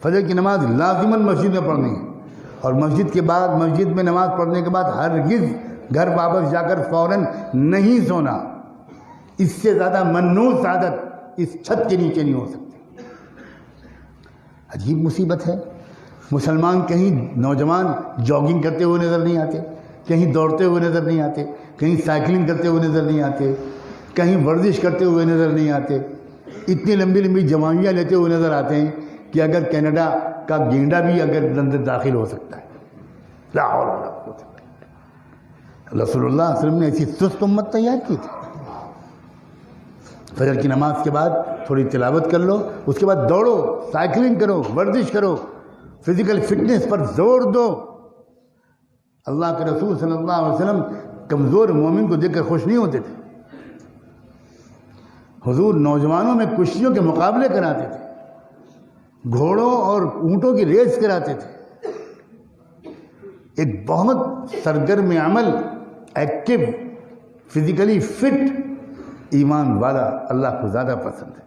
فجر کی نماز لازماً مسجد میں پڑھنی ہے، اور مسجد میں نماز پڑھنے کے بعد ہرگز گھر واپس جا کر فوراً نہیں سونا. اس سے زیادہ منحوس عادت اس چھت کے نیچے نہیں ہو سکتی. عجیب مصیبت ہے. مسلمان کہیں نوجوان جاگنگ کرتے ہوئے نظر نہیں آتے، کہیں دوڑتے ہوئے نظر نہیں آتے، کہیں سائیکلنگ کرتے ہوئے نظر نہیں آتے، کہیں ورزش کرتے ہوئے نظر نہیں آتے. اتنی لمبی لمبی جوانیاں لیتے ہوئے نظر آتے ہیں کہ اگر کینیڈا کا گینڈا بھی اگر اندر داخل ہو سکتا ہے. لا حول ولا قوت الا باللہ. رسول اللہ صلی اللہ علیہ وسلم نے ایسی سست امت تیار کی تھی. فجر کی نماز کے بعد تھوڑی تلاوت کر لو، اس کے بعد دوڑو، سائیکلنگ کرو، ورزش کرو، فزیکل فٹنس پر زور دو. اللہ کے رسول صلی اللہ علیہ وسلم کمزور مومن کو دیکھ کر خوش نہیں ہوتے تھے. حضور نوجوانوں میں کشتیوں کے مقابلے کراتے تھے، گھوڑوں اور اونٹوں کی ریس کراتے تھے. ایک بہت سرگرم عمل، ایکٹیو، فزیکلی فٹ ایمان والا اللہ کو زیادہ پسند ہے.